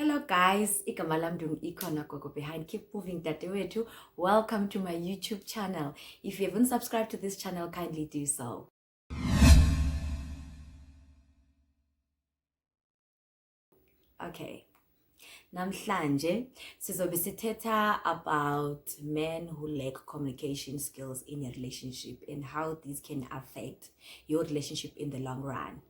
Hello guys, igama lam ikhona gogo behind Keep Moving Dadewethu. Welcome to my YouTube channel. If you haven't subscribed to this channel, kindly do so. Okay. Namhlanje sizobe sithetha about men who lack communication skills in a relationship and how these can affect your relationship in the long run.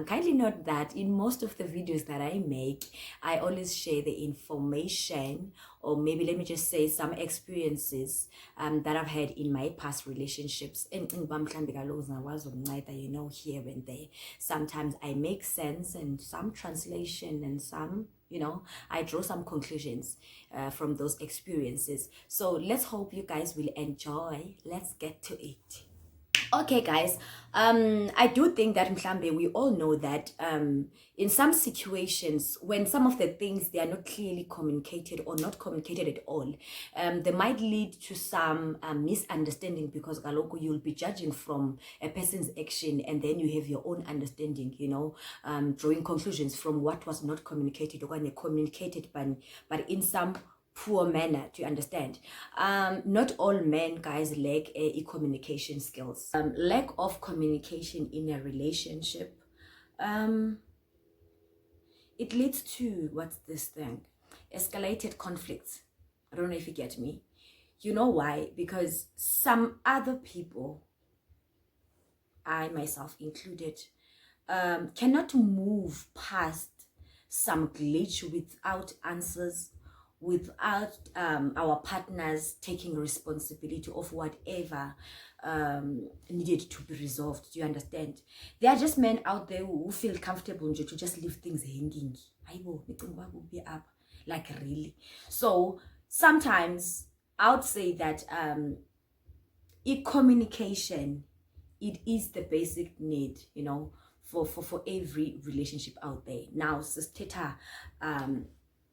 Kindly note that in most of the videos that I make, I always share the information, or maybe let me just say some experiences that I've had in my past relationships. And here and there. Sometimes I make sense and some translation and some, I draw some conclusions from those experiences. So let's hope you guys will enjoy. Let's get to it. Okay, guys, I do think that mhlambe we all know that in some situations when some of the things they are not clearly communicated or not communicated at all, they might lead to some misunderstanding, because kaloku you'll be judging from a person's action and then you have your own understanding, drawing conclusions from what was not communicated or communicated, but in some poor manner. Do you understand? Not all men, guys, lack communication skills. Lack of communication in a relationship, it leads to, what's this thing, escalated conflicts. I don't know if you get me. You know why? Because some other people, I myself included, cannot move past some glitch without answers, without our partners taking responsibility of whatever needed to be resolved. Do you understand? There are just men out there who feel comfortable to just leave things hanging. Up, like, really. So sometimes I would say that communication, it is the basic need, for every relationship out there. Now, sister,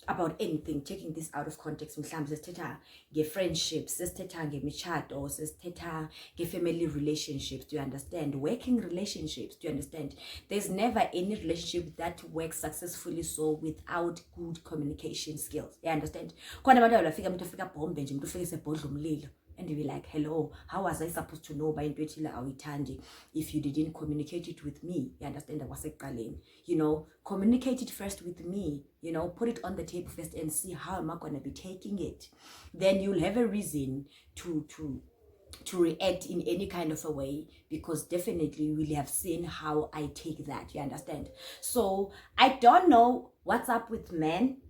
about anything, taking this out of context, mhlawumbe sesithetha nge-friendships, sesithetha ngemitshato, sesithetha nge-family relationships. Do you understand? Working relationships. Do you understand? There's never any relationship that works successfully so without good communication skills. You understand? Khona abantu abafika umuntu ufika bombe nje, umuntu ufika sebhodla umlilo, and you be like, hello, how was I supposed to know by into ethile awuyithandi if you didn't communicate it with me? You understand? Communicate it first with me, put it on the table first and see how am I going to be taking it. Then you'll have a reason to react in any kind of a way, because definitely you will have seen how I take that. You understand? So I don't know what's up with men.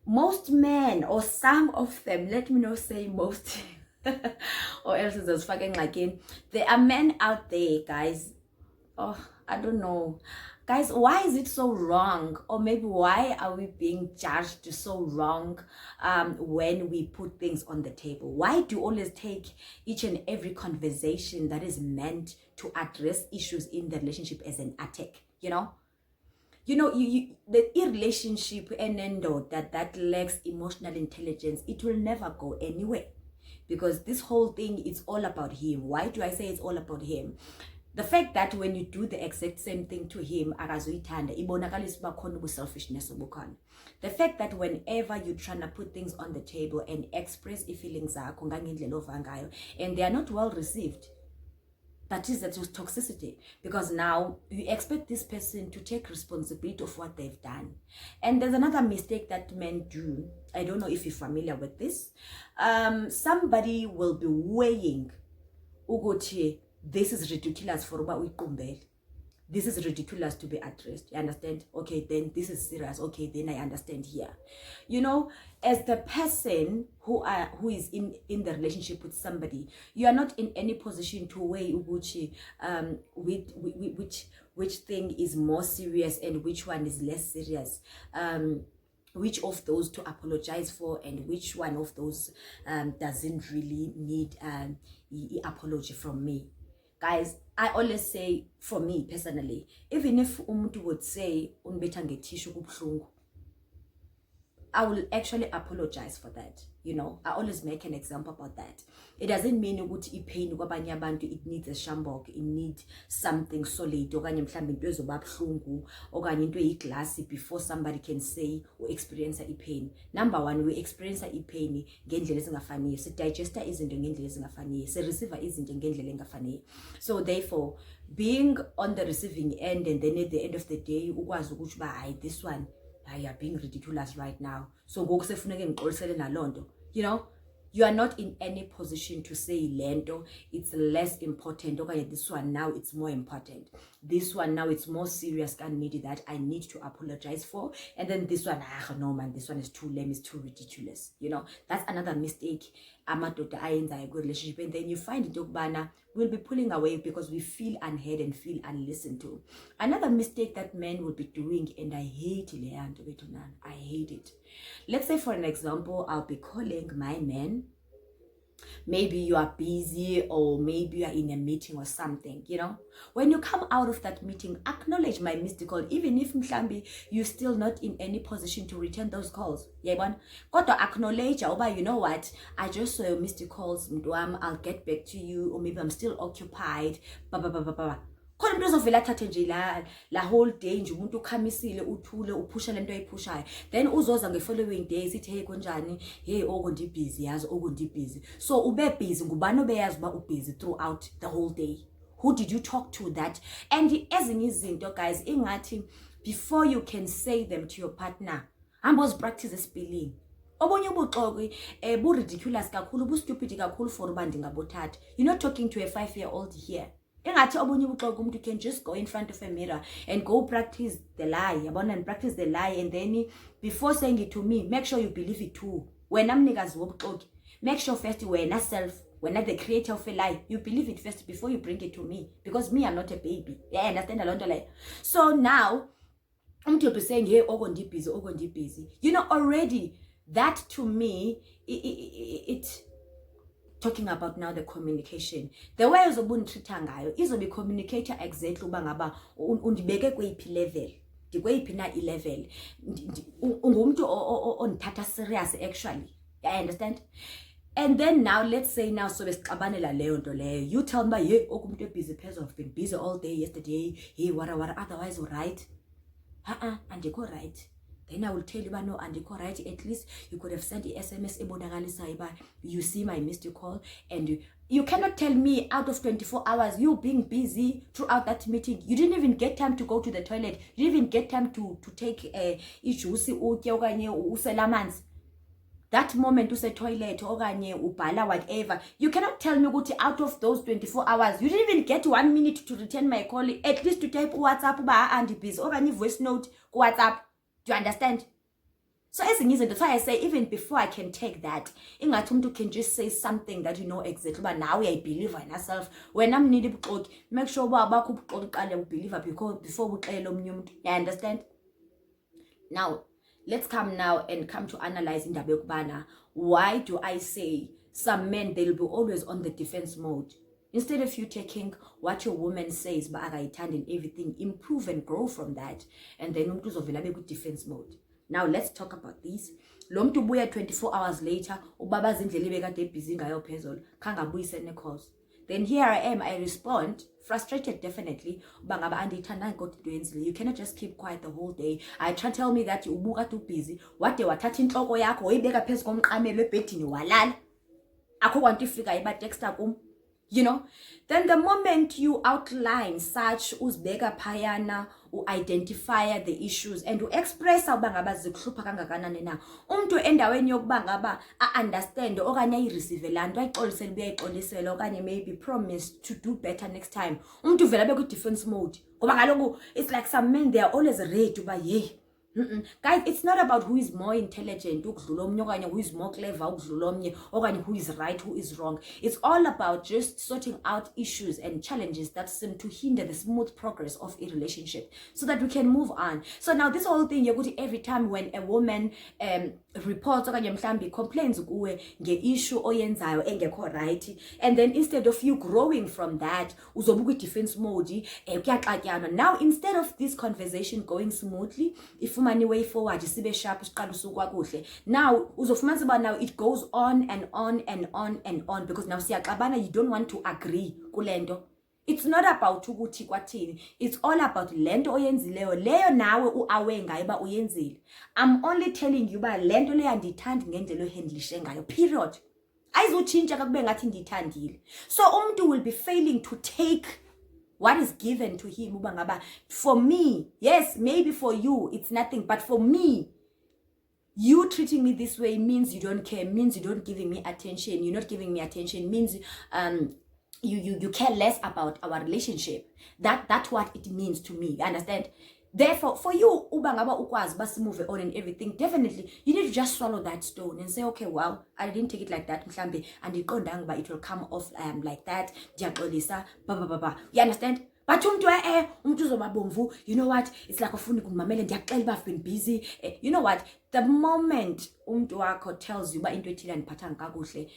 Most men, or some of them, let me not say most, or else it's just fucking like in. There are men out there, guys. Oh, I don't know. Guys, why is it so wrong? Or maybe why are we being judged so wrong when we put things on the table? Why do you always take each and every conversation that is meant to address issues in the relationship as an attack? The relationship and that lacks emotional intelligence, it will never go anywhere, because this whole thing is all about him. Why do I say it's all about him? The fact that when you do the exact same thing to him, selfishness. The fact that whenever you're trying to put things on the table and express feelings and they are not well received, that is toxicity, because now you expect this person to take responsibility of what they've done. And there's another mistake that men do. I don't know if you're familiar with this. Somebody will be weighing, Ugochi, this is ridiculous for what we kumbel. This is ridiculous to be addressed. You understand? Okay, then this is serious. Okay, then I understand here. As the person who is in the relationship with somebody, you are not in any position to weigh which thing is more serious and which one is less serious. Which of those to apologize for and which one of those doesn't really need apology from me. Guys, I always say, for me personally, even if umuntu would say unbetha ngetissue kubhlungu, I will actually apologize for that. You know, I always make an example about that. It doesn't mean ukuthi ipain kwabanye abantu it needs a shambok, it needs something solid okanye mhlambe into ezoba buhlungu okanye into eyiglass before somebody can say we experience ipain. Number one, we experience ipain ngendlela ezingafaniyo, si digesta izinto ngendlela ezingafaniyo, si receive izinto ngendlela engafaniyo. So therefore, being on the receiving end and then at the end of the day ukwazi ukuthi ba hayi this one you are being ridiculous right now, so ngoku sefuneke ngixolisele nalonto, you know, you are not in any position to say lento it's less important okay, this one now it's more important, this one now it's more serious and needy that I need to apologize for, and then this one no man, this one is too lame, it's too ridiculous. You know, that's another mistake amadoda ayenzayo kwi-relationship, and then you find into yokubana we'll be pulling away because we feel unheard and feel unlistened to. Another mistake that men will be doing, and I hate it, I hate it. Let's say for an example, I'll be calling my man. Maybe you are busy or maybe you are in a meeting or something, you know. When you come out of that meeting, acknowledge my missed call, even if mhlambi you're still not in any position to return those calls. Yeah, got to acknowledge, you know what, I just saw your missed calls, mdwam, I'll get back to you, or maybe I'm still occupied, khona umuntu uzovela athathe nje la whole day nje umuntu ukhamisile uthule uphusha lento ayiphushayo, then uzoza nge-following days ithi hey konjani, hey busy yazi busy. So ube busy ngubani obeyazi uba ubusy throughout the whole day? Who did you talk to that? And ezinye izinto guys ingathi before you can say them to your partner, ambos practice spelling. Obonye ubuxoki bu-ridiculous kakhulu, bu-stupid kakhulu for uba ndingabothatha. You're not talking to a 5-year-old here. Engathi obunye ubuxoki umuntu can just go in front of a mirror and go practice the lie, yabona, and practice the lie, and then before saying it to me, make sure you believe it too. Wena mnikazi wobuxoki, make sure first wena self, wena the creator of a lie, you believe it first before you bring it to me, because me, I'm not a baby. Yeah, understand a lot of lie. So now umuntu will be saying hey busy. You know, already that to me it talking about now the communication, the way uzobunditreata ngayo izobe communicator exactly uba ngaba undibeke kweyiphi level, ndikweyiphi na i-level, ungumuntu ondithatha serious actually. I understand. And then now let's say now so besixabanela leyo nto leyo, you tell me hey okumuntu ebusy phezulu, I've been busy all day yesterday, hey what otherwise right andikho right. Then I will tell you, no, andikho right. At least you could have sent the SMS ebonakalisayo ba you see my missed call, and you cannot tell me out of 24 hours you being busy throughout that meeting, you didn't even get time to go to the toilet, you didn't even get time to take ijuice utye okanye usela amanzi. That moment use toilet okanye ubhala whatever, you cannot tell me ukuthi out of those 24 hours you didn't even get 1 minute to return my call, at least to type WhatsApp uba andibusy okanye voice note ku WhatsApp. Do you understand? So as in that's why I say even before I can take that, ingathi umuntu can just say something that you know exactly, but now I believe in myself. When I'm needing to make sure bakho ubuxoki qale ubelieve before uxele omnye umuntu. You understand? Now let's come to analyze indaba yokubana why do I say some men they'll be always on the defense mode. Instead of you taking what your woman says, but akayithandi and everything, improve and grow from that, and then umuntu uzovela be defense mode. Now let's talk about this. Lo muntu ubuya 24 hours later, ubabaza indlela ebekade busy ngayo phezulu, khangabuyise ne-calls. Then here I am, I respond, frustrated definitely, uba ngaba andiyithandanga kodwa into yenzile. You cannot just keep quiet the whole day. I try to tell me that ubuka too busy, wade wathatha inhloko yakho oyibeka phezu komqamelo ebhedini walala. Akho kwanto ifika iba texta kum. You know, then the moment you outline such uzbeka phayana, identify the issues and express uba ngaba zikuhlupha kangakanani na, umuntu endaweni yokuba ngaba understand okanye ayireceive lanto ayixolisele uyayiqolisela okanye maybe promise to do better next time, umuntu uvela be ku defense mode. Ngoba kaloku it's like some men, they are always ready uba hey. Guys, it's not about who is more intelligent ukudlula omnye okanye who is more clever ukudlula omnye okanye who is right, who is wrong. It's all about just sorting out issues and challenges that seem to hinder the smooth progress of a relationship so that we can move on. So now this whole thing yokuthi every time when a woman reports okanye mhlambi complains kuwe nge-issue oyenzayo engekho right, and then instead of you growing from that uzobuka defense mode kuyaxatyana. Now instead of this conversation going smoothly, if sifumane way forward sibe sharp siqala usuku kakuhle. Now uzofumanisa uba now it goes on and on and on and on because now siyaxabana, you don't want to agree kulento. It's not about ukuthi kwathini. It's all about lento oyenzileyo leyo nawe uawe ngayo ba uyenzile. I'm only telling you ba lento leyo andithandi ngendlela ohandlishe ngayo. Period. Ayizutshintsha kakube ngathi ndithandile. So umuntu will be failing to take what is given to him. Uba ngaba for me, yes, maybe for you it's nothing, but for me, you treating me this way means you don't care, means you don't giving me attention. You're not giving me attention means you care less about our relationship. That's what it means to me. You understand? Therefore, for you, uba ngaba ukwazi basi move on and everything, definitely you need to just swallow that stone and say, okay, wow, I didn't take it like that, mhlambe, and it will come off like that. Diabolisa, ba. You understand? But umntu uzobabomvu, you know what? It's like ufuni kumamela ndiyaxela uba I've been busy. You know what? The moment umntu wakho tells you ba into ethile andiphathanga kakuhle,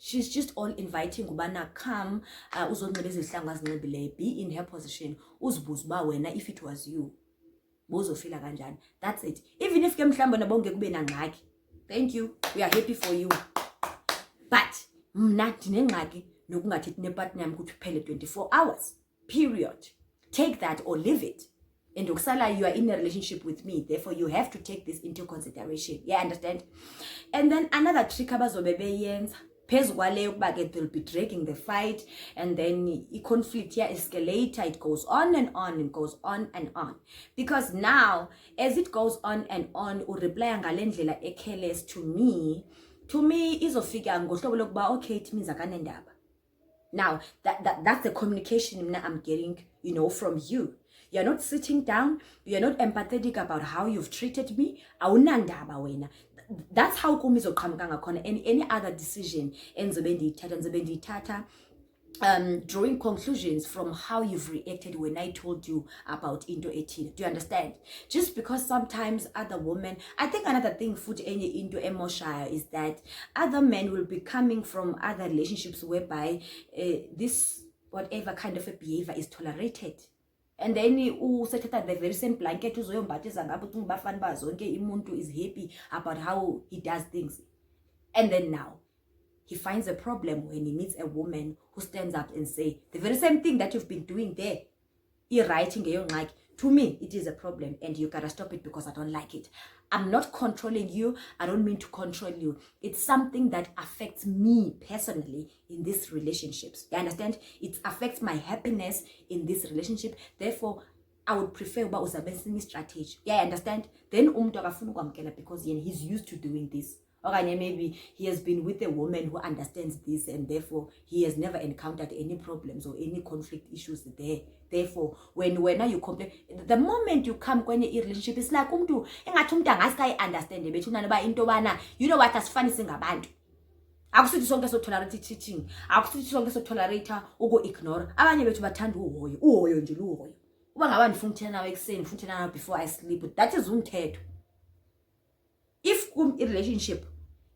she's just all inviting ubana come uzonxiba izihlangu azinxibileyo, be in her position, uzibuze uba wena if it was you buzofila kanjani. That's it. Even if ke mhlawumbe nabo ngeke kube nangxaki, thank you, we are happy for you, but mna ndinengxaki nokungathethi nepartner yami ukuthi uphele 24 hours, period. Take that or leave it. And ukusala, you are in a relationship with me, therefore you have to take this into consideration. Yeah, understand? And then another trick abazobe beyenza phezu kwaleyo kuba ke they'll be dragging the fight, and then conflict here escalator, it goes on and on and goes on and on, because now as it goes on and on ureply ngale ndlela careless to me izofika ngohlobo lokuba okay, it means akanendaba. Now that's the communication I'm getting, you know, from you. You're not sitting down, you're not empathetic about how you've treated me. Awunandaba wena. That's how kumizoqhamuka ngakhona any other decision enzobe ndiyithatha drawing conclusions from how you've reacted when I told you about into 18. Do you understand? Just because sometimes other women, I think another thing foot into emotion is that other men will be coming from other relationships whereby this whatever kind of a behavior is tolerated. And then usethatha the very same blanket uzoyombathiza ngapha uthi bafana bazonke umuntu is happy about how he does things. And then now he finds a problem when he meets a woman who stands up and say the very same thing that you've been doing there. You're writing like, to me it is a problem and you gotta stop it because I don't like it. I'm not controlling you. I don't mean to control you. It's something that affects me personally in these relationships. You understand? It affects my happiness in this relationship. Therefore, I would prefer uba uzabenzisa strategy. Yeah, understand? Then umuntu akafuna ukwamkela because he's used to doing this. Okay, maybe he has been with a woman who understands this and therefore he has never encountered any problems or any conflict issues there. Therefore, when you complain, the moment you come kwenye relationship, it's like umntu engathi umuntu angaske understand bethuna noba into bana, you know what, asifani singabantu. Akusithi sonke so tolerate cheating. Akusithi sonke so tolerate uku ignore. Abanye bethu bathanda uhoyo nje uhoyo. Uba ngaba ndifuna ukuthena nawe ekseni, ndifuna ukuthena nawe before I sleep. That is umthetho. If relationship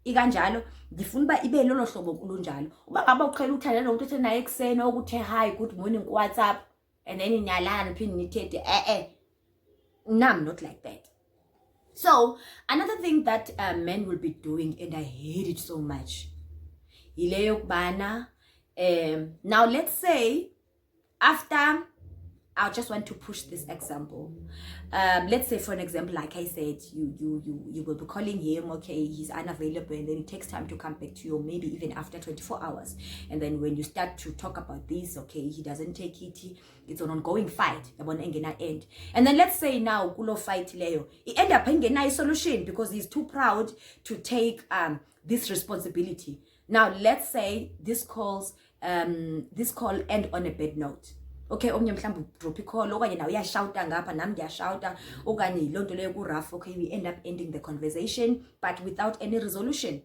ikanjalo ngifuna uba ibe lolo hlobo kulunjalo. Uba ngaba uqhela ukuthanda lo muntu ethe naye ekseni okuthe hi good morning ku WhatsApp and then inyalana phini nithethe no, I'm not like that. So another thing that men will be doing, and I hate it so much, ileyo kubana now let's say after, I just want to push this example. Let's say for an example, like I said, you will be calling him, okay, he's unavailable, and then it takes time to come back to you, maybe even after 24 hours. And then when you start to talk about this, okay, he doesn't take it, it's an ongoing fight, end. And then let's say now, kulo fight leyo, he end up a solution because he's too proud to take this responsibility. Now let's say this call end on a bad note. Okay, omnye mhlawumbe drop call okanye nawe uyashouta ngapha nami ngiyashouta okanye lonto leyo ku rough, okay, we end up ending the conversation but without any resolution.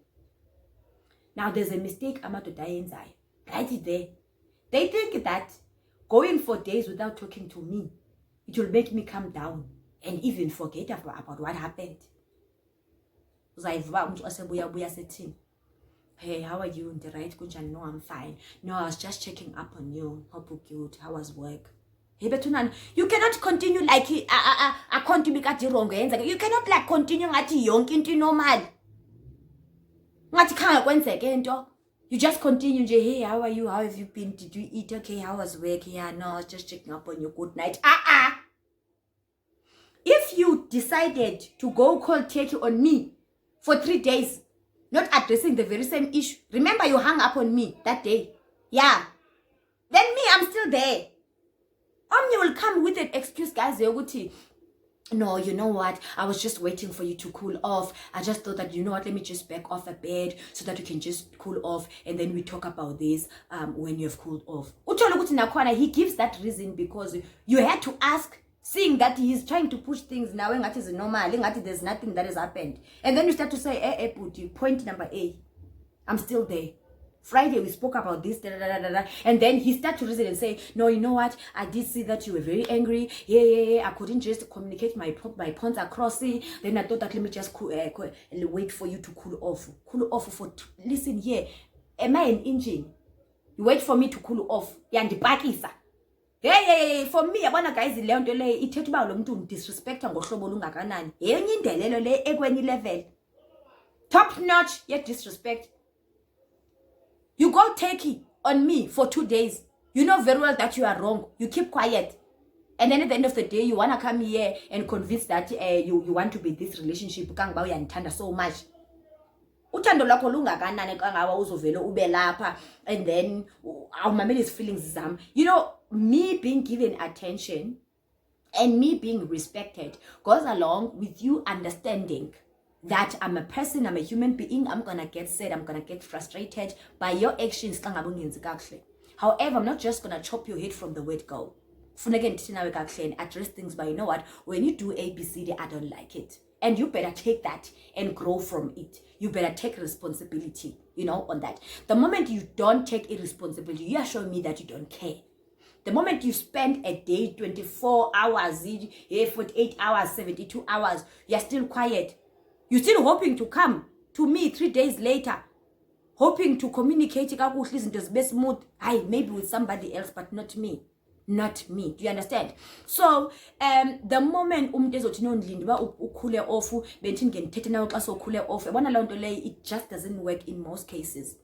Now there's a mistake amadoda ayenzayo right there. They think that going for days without talking to me, it will make me calm down and even forget about what happened. Uzayiva umuntu osebuya sethini, hey, how are you? Right? No, I'm fine. No, I was just checking up on you. Hope you're good. How was work? You cannot continue like akhonto ibikade irongo yenzeka. You cannot like continue ngathi yonke into normal. Ngathi khange kwenzeke into. You just continue nje, hey, how are you? How have you been? Did you eat? Okay, how was work? Yeah, no, I was just checking up on you. Good night. If you decided to go cold turkey on me for 3 days, not addressing the very same issue, remember you hung up on me that day. Yeah. Then me, I'm still there. Omni will come with an excuse, guys. No, you know what? I was just waiting for you to cool off. I just thought that, you know what, let me just back off a bed so that you can just cool off, and then we talk about this when you have cooled off. He gives that reason because you had to ask, seeing that he's trying to push things now, and that is normal, and there's nothing that has happened. And then you start to say, point number A, I'm still there. Friday we spoke about this, and then he started to reason and say, no, you know what, I did see that you were very angry. Yeah, I couldn't just communicate my points across. Then I thought that let me just wait for you to cool off for listen here, am I an engine? You wait for me to cool off. Yandipakisa. Hey, for me, yabona guys, le nto le ithetha uba lo muntu undisrespecta ngohlobo olungakanani. Yenye indelelo le ekwenye level. Top notch, yet disrespect. You go turkey on me for 2 days. You know very well that you are wrong. You keep quiet. And then at the end of the day, you want to come here and convince that you want to be this relationship. Kangba uyandithanda so much. Uthando lakho lungakanani kangawa uzovela ube lapha, and then awumameli his feelings zam. You know, me being given attention and me being respected goes along with you understanding that I'm a person, I'm a human being. I'm gonna get sad, I'm gonna get frustrated by your actions. However, I'm not just gonna chop your head from the word go. And address things, but you know what? When you do A, B, C, D, I don't like it. And you better take that and grow from it. You better take responsibility, you know, on that. The moment you don't take a responsibility, you are showing me that you don't care. The moment you spend a day, 24 hours, 48 hours, 72 hours, you're still quiet. You're still hoping to come to me 3 days later, hoping to communicate smooth. Maybe with somebody else, but not me. Not me. Do you understand? So, the moment ukule off, it just doesn't work in most cases.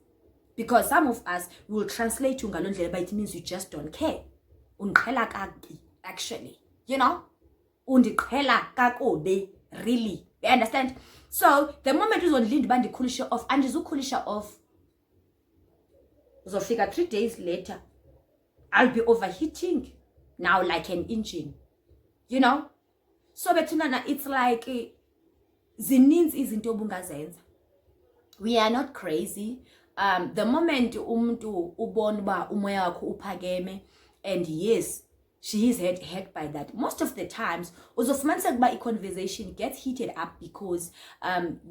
Because some of us will translate to ngalondlela, but it means you just don't care. Actually, you know, really. You understand? So the moment you don't lead band kulisha off, and kulisha off, so figure 3 days later, I'll be overheating now like an engine, you know. So betunana, it's like zininzi izinto obungazenza. We are not crazy. The moment umuntu ubona ba umoya wakho uphakeme, and yes, she is hurt by that. Most of the times, a conversation gets heated up because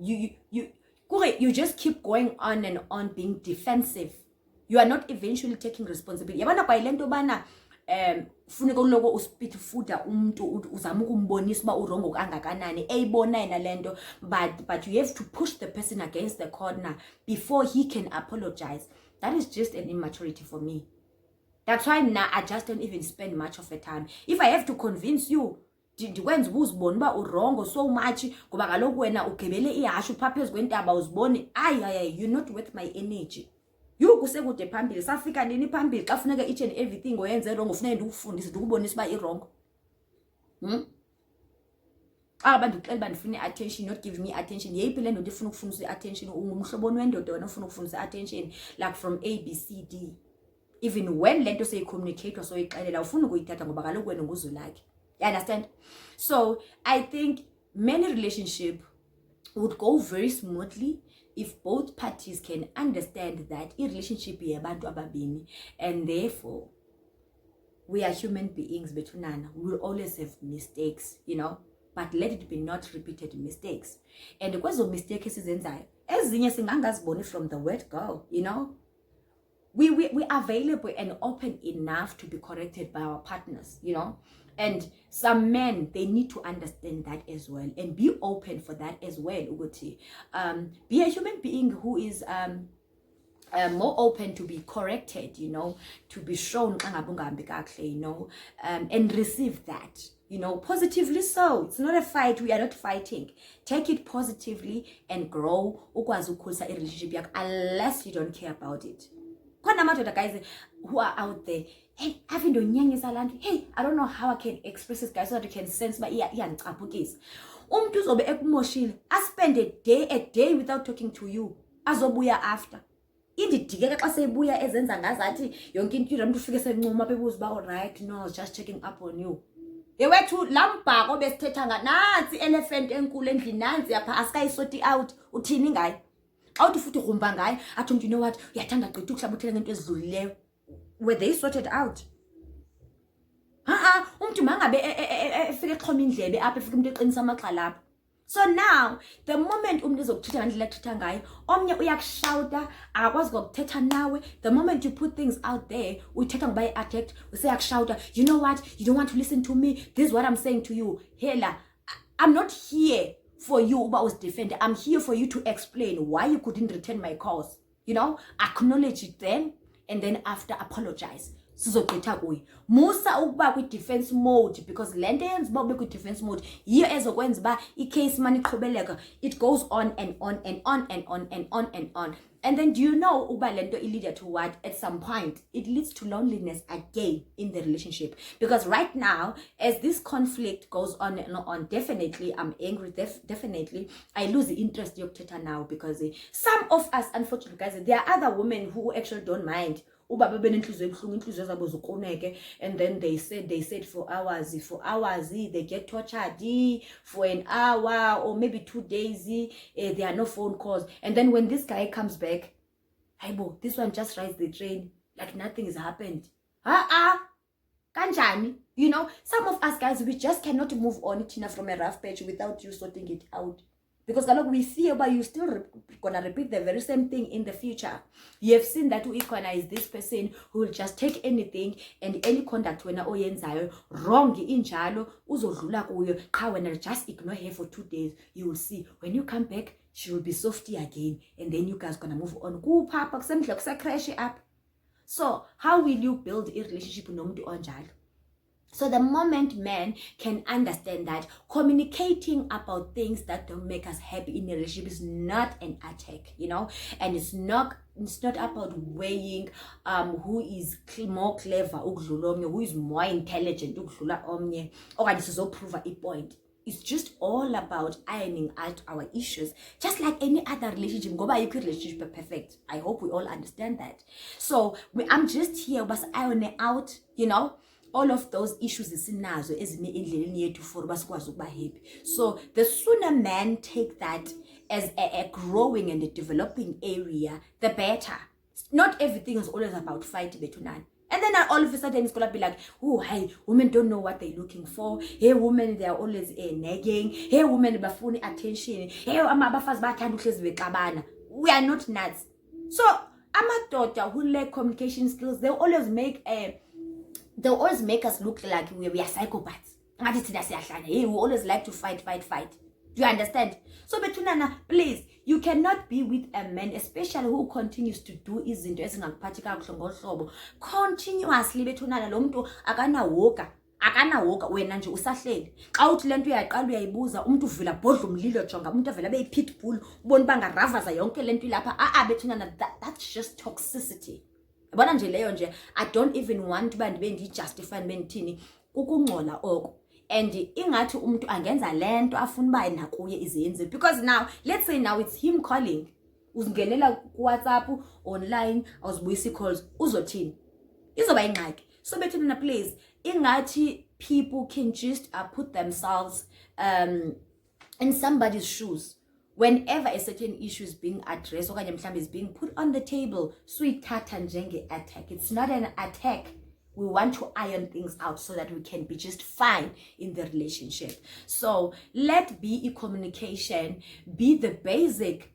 you just keep going on and on being defensive. You are not eventually taking responsibility. Yabana kwa ile nto bana funeka uloko uspit fuda umuntu uzama ukumbonisa ba urongo kangakanani eyibona yena lento, but you have to push the person against the corner before he can apologize. That is just an immaturity for me. That's why now I just don't even spend much of the time. If I have to convince you, wenza uzibona ba urongo so much ngoba kaloku wena ugibele ihashu phaphezulu kwentaba uziboni, you're not worth my energy. You kusekude phambili, safika nini phambili xa funeka each and everything oyenze wrong ufuneka ndikufundise ndikubonisa ba irongo. Abantu xela bandifuna attention, not giving me attention. Yeyiphi le nto ndifuna ukufundisa attention? Ungumhloboni wendoda wena ufuna ukufundisa attention like from A, B, C, D. Even when lento say communicate so ixelela ufuna ukuyithatha ngoba kaloku wena nguzulakhe. You understand? So I think many relationship would go very smoothly if both parties can understand that a relationship yabantu ababini, and therefore we are human beings betunana. We will always have mistakes, you know, but let it be not repeated mistakes. And because of mistakes izenzayo ezinye singangaziboni from the word go, you know. We are available and open enough to be corrected by our partners, you know. And some men, they need to understand that as well and be open for that as well. Be a human being who is more open to be corrected, to be shown, and receive that, positively. So it's not a fight. We are not fighting. Take it positively and grow. Ukwazi ukukhulisa relationship yakho, unless you don't care about it. Khona amadoda guys who are out there, hey, having to nyanyisa lantu, hey, I don't know how I can express this, guys, so that you can sense but iyangicaphukisa. Umuntu uzobe ekumoshile, I spend a day without talking to you, azobuya after. Indidike xa sebuya ezenza ngazathi yonke into umuntu ufike sencuma bebuza ba alright, no, I was just checking up on you. Yewethu lambhako besithetha nansi elephant enkulu endlini nansi yapha asikayisoti out, uthini ngayo? Awuthi futhi rumba ngayo athi you know what, uyathanda gqitha ukuhlabuthela ngento ezidlulileyo. Were they sorted out? Umuntu mangabe efike exhoma indlebe apha efike umuntu eqinisa amagxa lapha. So now, the moment umuntu ezokuthetha ngandlela ethetha ngayo, omnye uyakushouta, akwazi ukuthetha nawe. The moment you put things out there, uyithetha ngoba i-attacked, useyakushouta, you know what, you don't want to listen to me, this is what I'm saying to you. Hela, I'm not here for you uba uzidefend. I'm here for you to explain why you couldn't return my calls. Acknowledge it then, and then after apologize. Sizogqitha kuye. Musa ukuba kwi-defense mode, because le nto yenza uba ube kwi-defense mode yiyo ezokwenza uba i-case mani iqhubeleka. It goes on and on and on and on and on and on. And then do you know uba le nto lead to what? At some point, it leads to loneliness again in the relationship. Because right now, as this conflict goes on and on, definitely I'm angry, definitely I lose the interest yokuthetha now, because some of us, unfortunately guys, there are other women who actually don't mind. And then they said for hours they get tortured for an hour or maybe 2 days, there are no phone calls, and then when this guy comes back, this one just rides the train like nothing has happened. Kanjani? Some of us guys, we just cannot move on, Tina, from a rough patch without you sorting it out. Because we fear, but you still gonna repeat the very same thing in the future. You have seen that Uikhona is this person who will just take anything and any conduct when oyenzayo wrong injalo uzodlula kuyo. When I just ignore her for 2 days, you will see when you come back, she will be softy again, and then you guys gonna move on. Crash up. So how will you build a relationship with nomuntu onjalo? So the moment men can understand that communicating about things that don't make us happy in a relationship is not an attack, and it's not about weighing who is more clever, who is more intelligent, or prove a point. It's just all about ironing out our issues, just like any other relationship. Go by your relationship perfect. I hope we all understand that. So I'm just here, but ironing out, all of those issues esinazo ezime endleleni yethu for basikwazi ukuba happy. So the sooner men take that as a growing and a developing area, the better. Not everything is always about fight betunani. And then all of a sudden it's gonna be like, oh, hey, women don't know what they're looking for. Hey, women, they're always nagging. Hey, women, bafuni attention. Hey, amabafazi bathanda uhlezi bexabana. We are not nuts. So amadoda who lack communication skills, they'll always make us look like we are psychopaths. We always like to fight. Do you understand? So Betunana, please, you cannot be with a man, especially who continues to do izinto ezingakuphathi kakuhle ngohlobo continuously. Betunana, lo muntu akanawoka wena nje usahleli. Xa uthi lento uyaqala uyayibuza, umuntu uvela bodla umlilo jonga, umuntu avela beyi pitbull, ubona bangaravaza yonke lento ilapha. Betunana, that's just toxicity. Bona nje leyo nje, I don't even want uba ndibe ndijustify ndibe ndithini kukungcola oko. And ingathi umuntu angenza lento afuna uba nakuye izenze, because now let's say now it's him calling, uzingenela ku WhatsApp online, awuzibuyisa calls, uzothini? Izoba ingxaki. So Betunana, please, ingathi people can just put themselves in somebody's shoes. Whenever a certain issue is being addressed, or is being put on the table, suyithatha njenge attack. It's not an attack. We want to iron things out so that we can be just fine in the relationship. So let be communication be the basic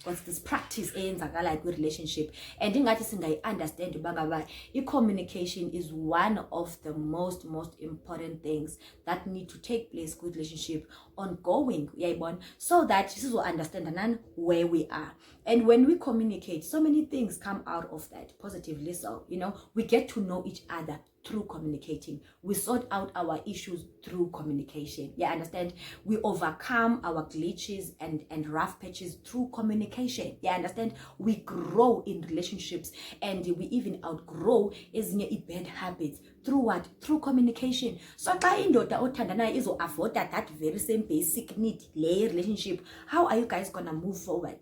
what's this practice eyenzakala with relationship. And ingathi singayi understand bangaba communication is one of the most important things that need to take place with relationship. ongoing, uyayibona, so that sizo-understandana where we are. And when we communicate, so many things come out of that, positively so, you know, we get to know each other through communicating. We sort out our issues through communication. Yeah, understand? We overcome our glitches and rough patches through communication. Yeah, understand? We grow in relationships, and we even outgrow ezinye bad habits through what? Through communication. So xa indoda othandanayo izo-afforda that very same basic need, le relationship, how are you guys gonna move forward?